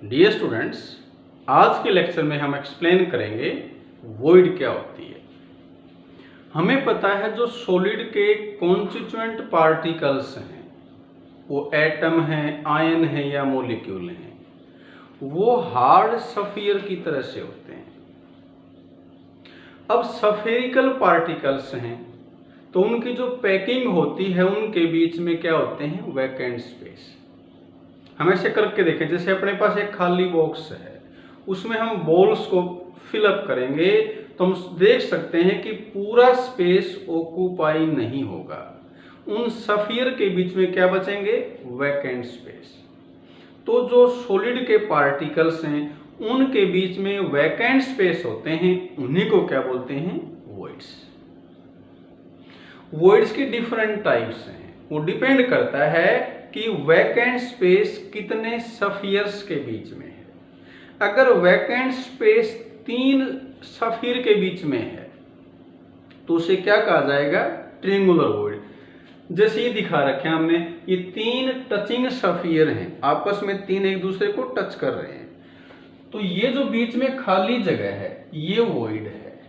Dear students, आज के lecture में हम एक्सप्लेन करेंगे वॉइड क्या होती है। हमें पता है जो सॉलिड के कॉन्स्टिट्यूएंट पार्टिकल्स हैं, वो एटम हैं, आयन है या मॉलिक्यूल हैं, वो हार्ड स्फीयर की तरह से होते हैं। अब स्फेरिकल पार्टिकल्स हैं तो उनकी जो पैकिंग होती है उनके बीच में क्या होते हैं, वैकेंट स्पेस। हम ऐसे करके देखें, जैसे अपने पास एक खाली बॉक्स है, उसमें हम बॉल्स को फिलअप करेंगे तो हम देख सकते हैं कि पूरा स्पेस ऑक्यूपाई नहीं होगा। उन स्फीयर के बीच में क्या बचेंगे, वैकेंट स्पेस। तो जो सॉलिड के पार्टिकल्स हैं उनके बीच में वैकेंट स्पेस होते हैं, उन्हीं को क्या बोलते हैं, वॉइड्स। वॉइड्स की डिफरेंट टाइप्स हैं, वो डिपेंड करता है कि वैकेंट स्पेस कितने स्फीयर्स के बीच में है। अगर वैकेंट स्पेस 3 स्फीयर के बीच में है तो उसे क्या कहा जाएगा, ट्रायंगुलर वॉइड। जैसे ये दिखा रखे हैं हमने, ये 3 टचिंग स्फीयर हैं, आपस में 3 एक दूसरे को टच कर रहे हैं, तो ये जो बीच में खाली जगह है ये वॉइड है।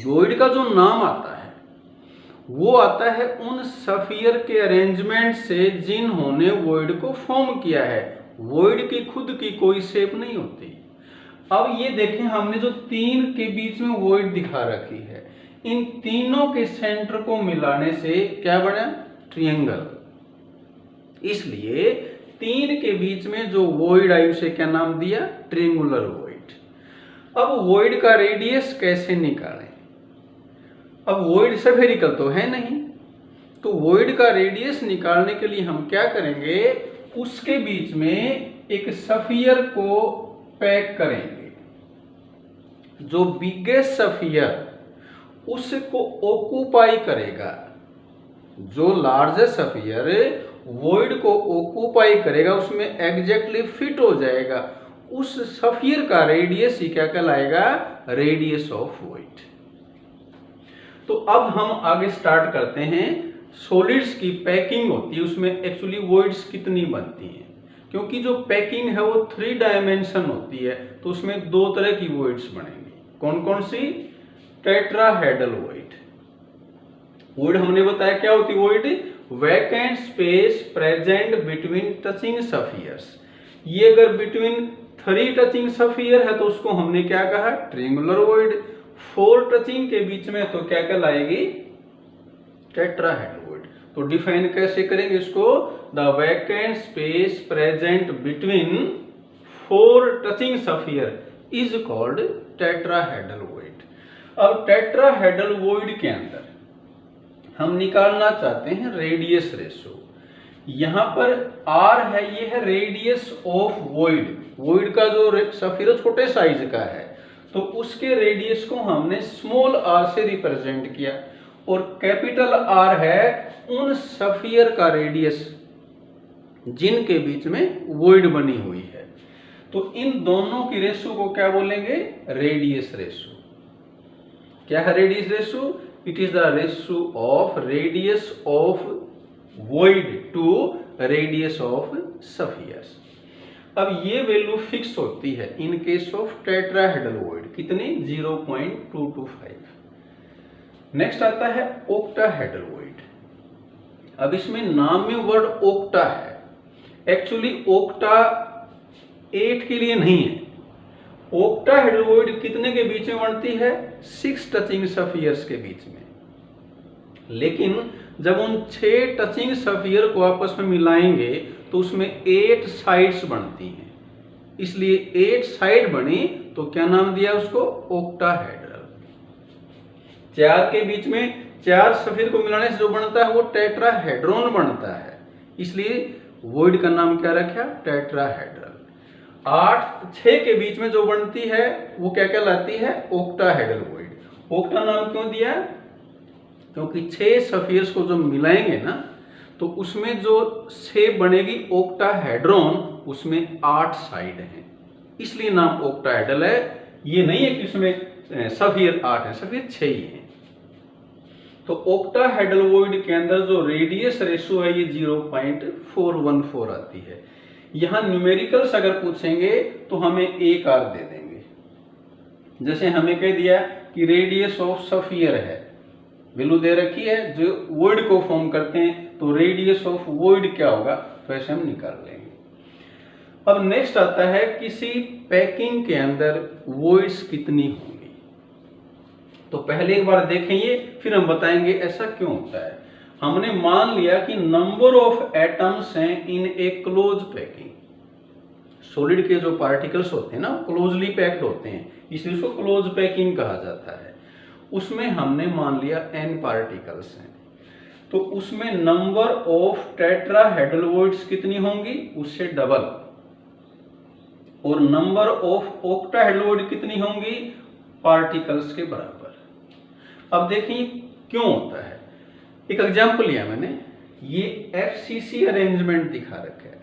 वॉइड का जो नाम आता है वो आता है उन स्फीयर के अरेंजमेंट से जिन्होंने वॉइड को फॉर्म किया है। वॉइड की खुद की कोई शेप नहीं होती। अब ये देखें, हमने जो 3 के बीच में वॉइड दिखा रखी है, इन तीनों के सेंटर को मिलाने से क्या बना, ट्रायंगल। इसलिए 3 के बीच में जो वॉइड आई उसे क्या नाम दिया, ट्रायंगुलर वॉइड। अब वॉइड का रेडियस कैसे निकालें। अब वॉइड स्फेरिकल तो है नहीं, तो वॉइड का रेडियस निकालने के लिए हम क्या करेंगे, उसके बीच में एक स्फीयर को पैक करेंगे। जो बिगेस्ट स्फीयर उसको ऑक्यूपाई करेगा, जो लार्जेस्ट स्फीयर वॉइड को ऑक्यूपाई करेगा, उसमें एग्जैक्टली फिट हो जाएगा, उस स्फीयर का रेडियस ही क्या कहलाएगा, रेडियस ऑफ वॉइड। तो अब हम आगे स्टार्ट करते हैं। सॉलिड्स की पैकिंग होती है, उसमें एक्चुअली वॉइड्स कितनी बनती हैं, क्योंकि जो पैकिंग है वो 3 डायमेंशन होती है, तो उसमें 2 तरह की वॉइड्स बनेंगी। कौन कौन सी, टेट्राहेड्रल वॉइड। वॉइड हमने बताया क्या होती है, void vacant space present between touching spheres. ये अगर बिटवीन 3 टचिंग स्फीयर है तो उसको हमने क्या कहा, ट्रायंगुलर वॉइड। 4 टचिंग के बीच में तो क्या कहलाएगी, टेट्राहेड्रल वॉइड। तो डिफाइन कैसे करेंगे इसको, the vacant space present between 4 touching sphere is called tetrahedral void. अब टेट्राहेड्रल वॉइड के अंदर हम निकालना चाहते हैं रेडियस रेशो। यहां पर R है, ये है रेडियस ऑफ वॉइड। वॉइड का जो स्फीयर छोटे साइज का है, तो उसके रेडियस को हमने स्मॉल r से रिप्रेजेंट किया, और कैपिटल R है उन स्फीयर का रेडियस जिनके बीच में वॉइड बनी हुई है। तो इन दोनों की रेशो को क्या बोलेंगे, रेडियस रेशो। क्या है radius ratio, it is the ratio of radius of void to radius of spheres. अब ये वैल्यू फिक्स होती है in case of tetrahedral void, कितनी, 0.225। नेक्स्ट आता है ऑक्टाहेड्रल वॉइड। अब इसमें नाम में वर्ड ऑक्टा है, एक्चुअली ऑक्टा 8 के लिए नहीं है। ऑक्टाहेड्रल वॉइड कितने के बीच में बनती है, 6 टचिंग स्फीयर्स के बीच में। लेकिन जब उन 6 टचिंग स्फीयर को आपस में मिलाएंगे तो उसमें 8 साइड्स बनती हैं, इसलिए 8 साइड बनी तो क्या नाम दिया उसको, ऑक्टाहेड्रल। 4 के बीच में 4 स्फीयर को मिलाने से जो बनता है वो टेट्राहेड्रॉन बनता है, इसलिए वॉइड का नाम क्या रखा, टेट्राहेड्रल। 6 के बीच में जो बनती है वो क्या कहलाती है, ऑक्टाहेड्रल वॉइड। ऑक्टा नाम क्यों दिया, क्योंकि 6 स्फीयर्स को जब मिलाएंगे ना तो उसमें जो शेप बनेगी ऑक्टाहेड्रॉन, उसमें 8 साइड हैं, इसलिए नाम ऑक्टाहेड्रल है। ये नहीं है कि उसमें स्फीयर 8 है, स्फीयर 6 ही है। तो ऑक्टाहेड्रल वॉइड के अंदर जो रेडियस रेशो है ये 0.414 आती है। यहाँ न्यूमेरिकल्स अगर पूछेंगे तो हमें एक आर दे देंगे। जैसे हमें कह दिया कि रेडियस ऑफ सफियर है, वैल्यू दे रखी है जो वॉइड को फॉर्म करते हैं, तो रेडियस ऑफ वॉइड क्या होगा, तो ऐसे हम निकाल लेंगे। अब नेक्स्ट आता है किसी पैकिंग के अंदर वॉइड्स कितनी होंगी। तो पहले एक बार देखें ये, फिर हम बताएंगे ऐसा क्यों होता है। हमने मान लिया कि नंबर ऑफ एटम्स हैं इन ए क्लोज पैकिंग। सॉलिड के जो पार्टिकल्स होते हैं ना क्लोजली पैक्ड होते हैं, इसलिए उसको क्लोज पैकिंग कहा जाता है। उसमें हमने मान लिया n पार्टिकल्स हैं, तो उसमें नंबर ऑफ टेट्राहेड्रल कितनी होंगी, उससे डबल, और नंबर ऑफ ऑक्टाहेड्रल कितनी होंगी, पार्टिकल्स के बराबर। अब देखिए क्यों होता है, एक एग्जांपल लिया मैंने, ये FCC अरेंजमेंट दिखा रखा है।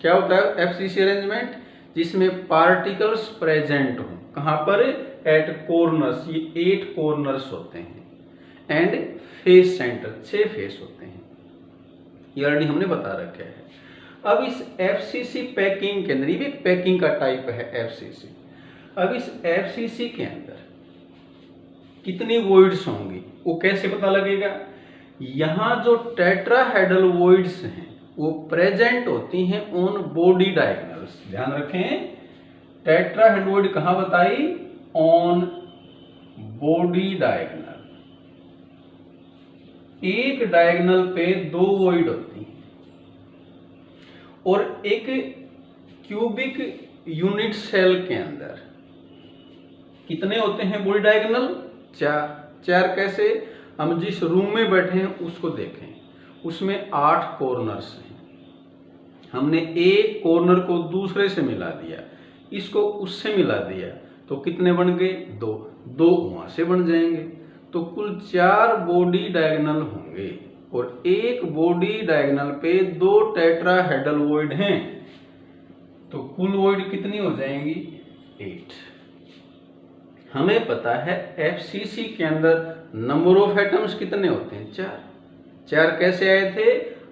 क्या होता है FCC अरेंजमेंट, जिसमें पार्टिकल्स प्रेजेंट हो, कहां पर, एट कॉर्नर्स, ये 8 कॉर्नर्स होते हैं, एंड फेस सेंटर, 6 फेस होते हैं, ये ऑलरेडी हमने बता रखा है। अब इस FCC पैकिंग के अंदर, ये भी एक पैकिंग का टाइप है FCC। अब इस FCC के अंदर कितनी वॉइड्स होंगी वो कैसे पता लगेगा। यहां जो टेट्राहेड्रल वॉइड्स हैं वो प्रेजेंट होती हैं ऑन बॉडी डायगोनल्स। ध्यान रखें, टेट्राहेड्रल कहां बताई, ऑन बॉडी डायगोनल। एक डायगोनल पे 2 वॉइड होती हैं, और एक क्यूबिक यूनिट सेल के अंदर कितने होते हैं बॉडी डायगोनल, 4। कैसे, हम जिस रूम में बैठे हैं उसको देखें, उसमें 8 कॉर्नर्स हैं। हमने एक कॉर्नर को दूसरे से मिला दिया, इसको उससे मिला दिया, तो कितने बन गए, 2 वहां से बन जाएंगे, तो कुल 4 बॉडी डायगोनल होंगे, और एक बॉडी डायगोनल पे 2 टेट्राहेड्रल वॉइड हैं, तो कुल वॉइड कितनी हो जाएंगी, 8। हमें पता है FCC के अंदर नंबर ऑफ एटम्स कितने होते हैं, 4। कैसे आए थे,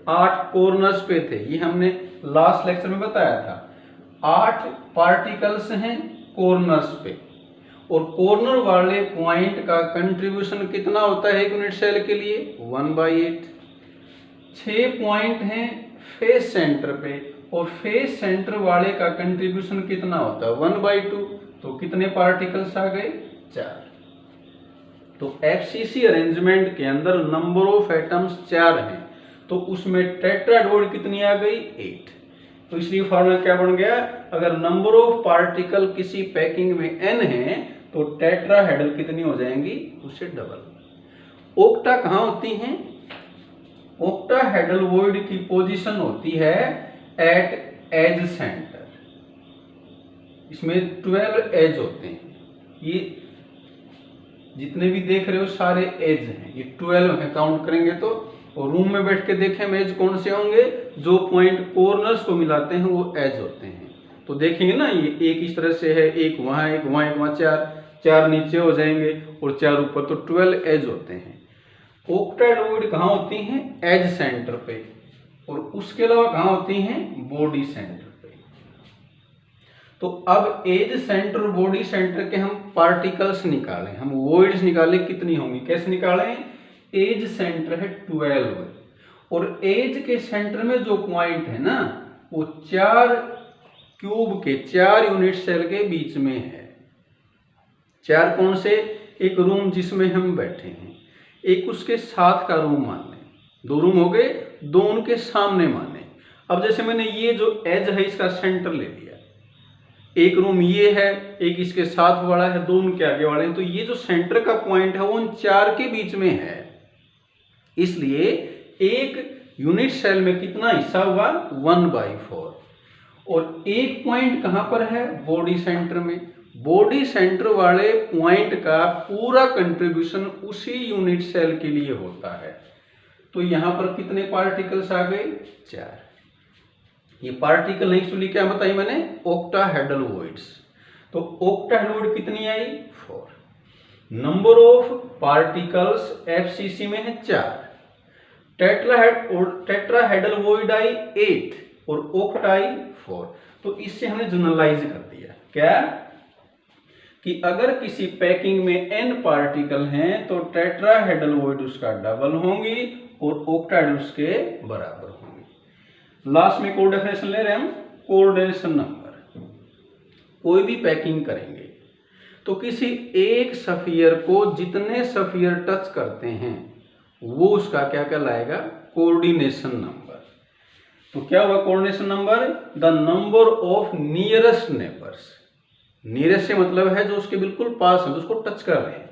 8 कॉर्नर्स पे थे, ये हमने लास्ट लेक्चर में बताया था। 8 पार्टिकल्स हैं कॉर्नर्स पे, और कॉर्नर वाले पॉइंट का कंट्रीब्यूशन कितना होता है एक यूनिट सेल के लिए, 1/8। 6 पॉइंट हैं फेस सेंटर पे, और फेस सेंटर वाले का कंट्रीब्यूशन कितना होता है, 1/2। तो कितने पार्टिकल्स आ गए, 4। तो FCC अरेंजमेंट के अंदर नंबर ऑफ एटम्स 4 हैं, तो उसमें टेट्राहेड्रल कितनी आ गई, 8। तो इसलिए फॉर्मूला क्या बन गया, अगर नंबर ऑफ पार्टिकल किसी पैकिंग में n है तो टेट्राहेड्रल कितनी हो जाएंगी, उससे डबल। ओक्टा कहां होती हैं, ऑक्टाहेड्रल वॉइड की पोजीशन होती है एट एज सेंटर। इसमें 12 एज होते हैं, ये जितने भी देख रहे हो सारे एज हैं, ये 12 है, काउंट करेंगे तो। और रूम में बैठ के देखें एज कौन से होंगे, जो पॉइंट कॉर्नर्स को मिलाते हैं वो एज होते हैं। तो देखेंगे ना, ये एक इस तरह से है, एक वहां, एक वहां, एक वहां, 4 नीचे हो जाएंगे और 4 ऊपर, तो 12 एज होते हैं। ऑक्टाहेड्रल कहाँ होती हैं, एज सेंटर पे, और उसके अलावा कहाँ होती हैं, बॉडी सेंटर पे। तो अब एज सेंटर बॉडी सेंटर के हम पार्टिकल्स निकालें, हम वॉइड्स निकालें, कितनी होंगी, कैसे निकालें। एज सेंटर है 12, और एज के सेंटर में जो पॉइंट है ना वो 4 क्यूब के 4 यूनिट सेल के बीच में है। 4 कौन से, एक रूम जिसमें हम बैठे हैं, एक उसके साथ का रूम मान लें, 2 रूम हो गए, 2 उनके सामने माने। अब जैसे मैंने ये जो एज है इसका सेंटर ले लिया, एक रूम ये है, एक इसके साथ वाला है, 2 उनके आगे वाले हैं, तो ये जो सेंटर का पॉइंट है वो उन 4 के बीच में है। इसलिए एक यूनिट सेल में कितना हिस्सा हुआ, 1/4। और एक पॉइंट कहां पर है, बॉडी सेंटर में। बॉडी सेंटर वाले पॉइंट का पूरा कंट्रीब्यूशन उसी यूनिट सेल के लिए होता है। तो यहां पर कितने पार्टिकल्स आ गए, 4। ये पार्टिकल नहीं सुनी, क्या बताई मैंने, ऑक्टाहेड्रल वॉइड्स। तो ऑक्टाहेड्रल वॉइड कितनी आई, 4। नंबर ऑफ पार्टिकल्स FCC में है 4। टेट्राहेड्रल वॉइड आई 8 और ऑक्टा आई 4। तो इससे हमने जनरलाइज कर दिया क्या कि अगर किसी पैकिंग में n पार्टिकल हैं तो टेट्राहेड्रल वॉइड उसका डबल होंगी और ऑक्टाहेड्रल उसके बराबर होंगी। लास्ट में कोड डेफिनेशन ले रहे हैं हम, कोऑर्डिनेशन नंबर। कोई भी पैकिंग करेंगे तो किसी एक सफियर को जितने सफियर टच करते हैं वो उसका क्या कहलाएगा, कोऑर्डिनेशन नंबर। तो क्या हुआ coordination number, the number of nearest neighbours. Nearest से मतलब है जो उसके बिल्कुल पास है, जो उसको टच कर रहे हैं।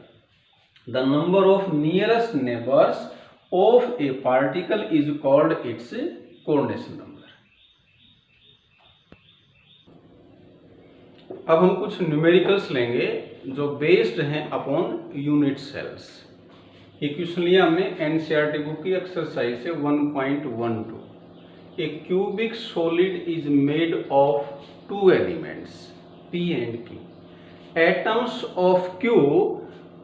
The number of nearest neighbours of A particle is called its coordination number. अब हम कुछ न्यूमेरिकल्स लेंगे जो बेस्ड हैं अपॉन यूनिट सेल्स। ये क्वेश्चन लिया हमने एनसीईआरटी बुक की एक्सरसाइज से 1.12। ए cubic solid is made of 2 elements P and Q. Atoms of Q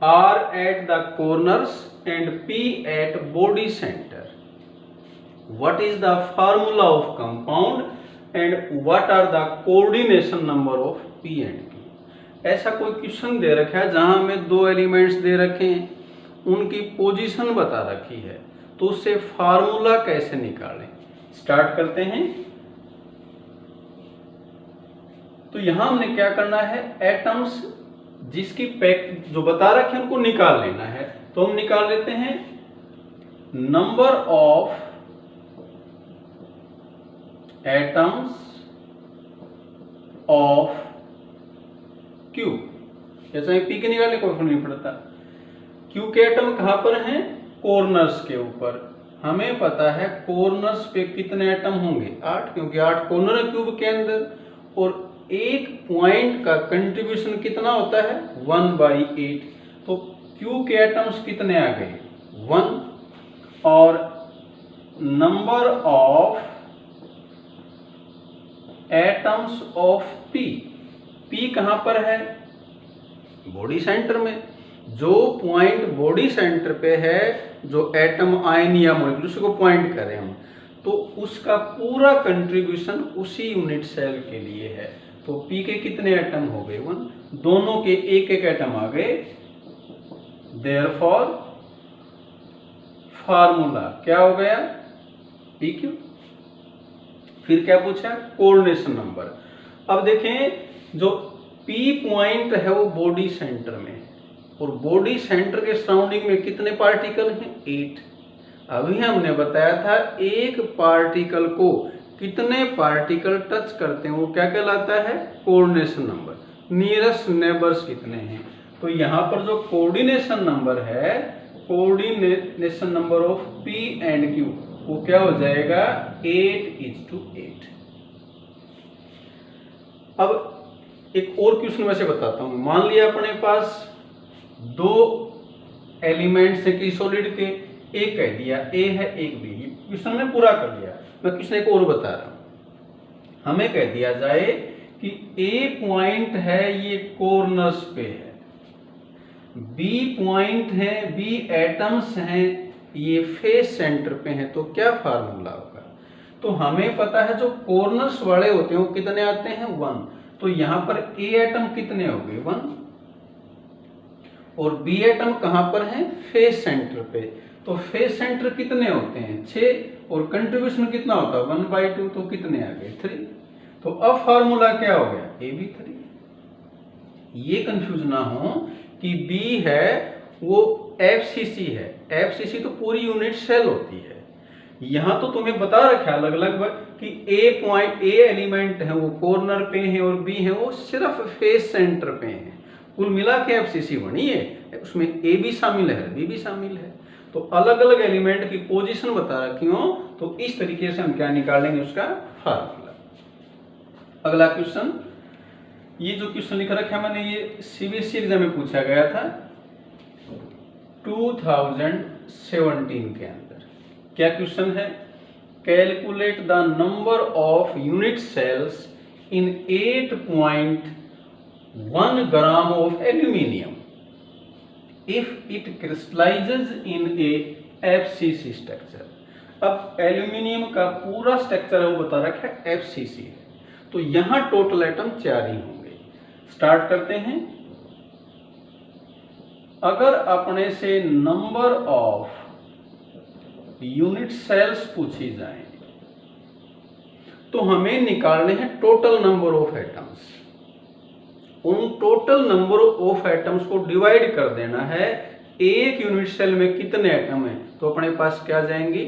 are at the corners and P at body center. What is the formula of compound and what are the coordination number of P and Q? ऐसा कोई question दे रखा है जहां हमें 2 elements they रखे हैं, उनकी position बता रखी है, तो उससे फार्मूला कैसे निकालें। स्टार्ट करते हैं। तो यहां हमने क्या करना है, एटम्स जिसकी पैक जो बता रखे हैं उनको निकाल लेना है। तो हम निकाल लेते हैं number of atoms of Q. जैसे पी के निकालने कोई फर्क नहीं पड़ता। क्यू के एटम कहां पर हैं, कॉर्नर्स के ऊपर। हमें पता है कॉर्नर्स पे कितने एटम होंगे, 8, क्योंकि 8 कॉर्नर है क्यूब के अंदर। और एक पॉइंट का कंट्रीब्यूशन कितना होता है, 1/8। तो क्यू के एटम्स कितने आ गए, 1। और number of atoms of P, P कहां पर है, बॉडी सेंटर में। जो पॉइंट बॉडी सेंटर पे है, जो एटम आयन या मॉलिक्यूल उसको पॉइंट करें हम, तो उसका पूरा कंट्रीब्यूशन उसी यूनिट सेल के लिए है। तो P के कितने एटम हो गए, 1। दोनों के एक एक एटम आ गए। देयरफॉर फार्मूला क्या हो गया, PQ। फिर क्या पूछा, कोऑर्डिनेशन नंबर। अब देखें जो P पॉइंट है वो बॉडी सेंटर में, और बॉडी सेंटर के सराउंडिंग में कितने पार्टिकल हैं, 8। अभी हमने बताया था एक पार्टिकल को कितने पार्टिकल टच करते हैं वो क्या कहलाता है, कोऑर्डिनेशन नंबर। नियरेस्ट नेबर्स कितने हैं, तो यहां पर जो कोऑर्डिनेशन नंबर है, coordination number of P and Q, वो क्या हो जाएगा, 8:8। अब एक और क्वेश्चन वैसे बताता हूं। मान लिया अपने पास 2 एलिमेंट्स है कि सॉलिड के, एक कह दिया A है एक B, क्वेश्चन में पूरा कर लिया। मैं क्वेश्चन एक और बता रहा हूं। हमें कह दिया जाए कि A पॉइंट है ये कॉर्नर्स पे है, B पॉइंट है, B एटम्स हैं ये फेस सेंटर पे हैं, तो क्या फार्मूला होगा। तो हमें पता है जो कॉर्नर्स वाले होते हैं वो कितने आते हैं, 1। तो यहां पर A एटम कितने हो गए, 1। और B एटम कहां पर है, फेस सेंटर पे। तो फेस सेंटर कितने होते हैं, 6। और कंट्रीब्यूशन कितना होता है, 1/2। तो कितने आ गए, 3। तो अब फार्मूला क्या हो गया, AB3। ये कंफ्यूज ना हो कि B है वो FCC है। FCC तो पूरी यूनिट सेल होती है। यहां तो तुम्हें बता रखा है अलग अलग कि A एलिमेंट है वो कॉर्नर पे है और B है वो सिर्फ फेस सेंटर पे है। कुल मिला के FCC बनी है, उसमें A भी शामिल है, B भी शामिल है। तो अलग अलग एलिमेंट की पोजीशन बता रखी हो, तो इस तरीके से हम क्या निकालेंगे, उसका फार्मूला। अगला क्वेश्चन, ये जो क्वेश्चन लिख रखा है मैंने, ये CBSE एग्जाम में पूछा गया था 2017 के अंदर। क्या क्वेश्चन है, calculate the number of unit cells in 8.1 gram of aluminium if it crystallizes in a FCC structure. अब एल्यूमिनियम का पूरा स्ट्रक्चर है वो बता रखा है FCC है, तो यहां टोटल एटम 4 ही होंगे। स्टार्ट करते हैं। अगर अपने से नंबर ऑफ यूनिट सेल्स पूछी जाए तो हमें निकालने हैं टोटल नंबर ऑफ एटम्स। उन टोटल नंबर ऑफ एटम्स को डिवाइड कर देना है एक यूनिट सेल में कितने एटम है, तो अपने पास क्या जाएंगी,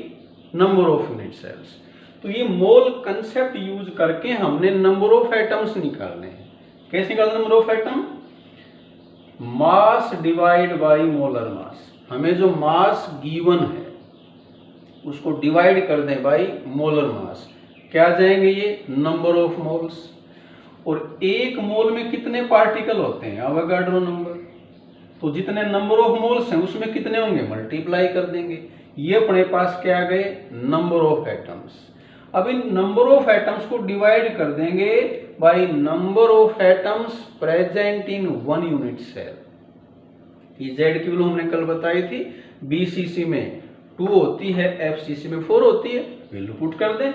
नंबर ऑफ यूनिट सेल्स। तो ये मोल कंसेप्ट यूज करके हमने नंबर ऑफ एटम्स निकालने हैं। कैसे निकालना number of atom, mass divide by molar mass. हमें जो मास गिवन है उसको डिवाइड कर दें बाय मोलर मास, क्या जाएंगे ये, नंबर ऑफ मोल्स। और एक मोल में कितने पार्टिकल होते हैं, अवोगाड्रो नंबर। तो जितने नंबर ऑफ मोल्स हैं उसमें कितने होंगे, मल्टीप्लाई कर देंगे। ये अपने पास क्या आ गए, नंबर ऑफ एटम्स। अब इन नंबर ऑफ एटम्स को डिवाइड कर देंगे by number of atoms present in one unit cell. Z की वैल्यू हमने कल बताई थी, बीसीसी में 2 होती है, एफसीसी में 4 होती है, वैल्यू पुट कर दें।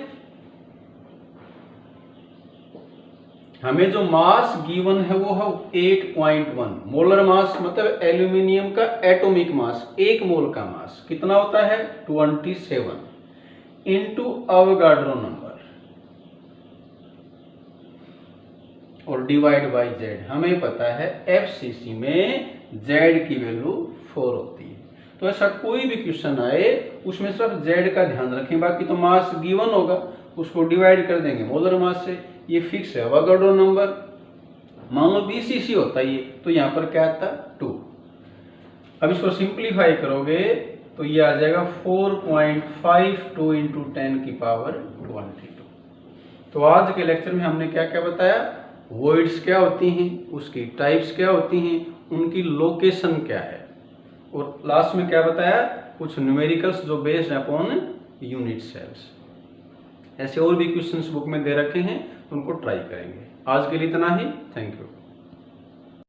हमें जो मास गिवन है वो है 8.1 मोलर मास, मतलब एल्यूमिनियम का एटॉमिक मास, एक मोल का मास कितना होता है 27 इंटू अवोगाड्रो नंबर और डिवाइड बाय जेड। हमें पता है एफसीसी में जेड की वैल्यू 4 होती है। तो ऐसा कोई भी क्वेश्चन आए उसमें सिर्फ जेड का ध्यान रखें, बाकी तो मास गिवन होगा उसको डिवाइड कर देंगे मोलर मास से, ये फिक्स है अवोगाड्रो नंबर। मान लो बीसीसी होता है ये, तो यहाँ पर क्या आता 2। अब इसको सिंप्लीफाई करोगे तो ये आ जाएगा 4.52 इंटू 10 की पावर 22। तो आज के लेक्चर में हमने क्या क्या बताया, वॉइड्स क्या होती हैं, उसकी टाइप्स क्या होती हैं, उनकी लोकेशन क्या है, और लास्ट में क्या बताया, कुछ न्यूमेरिकल्स जो बेस्ड अपॉन यूनिट सेल्स। ऐसे और भी क्वेश्चंस बुक में दे रखे हैं, उनको ट्राई करेंगे। आज के लिए इतना ही, थैंक यू।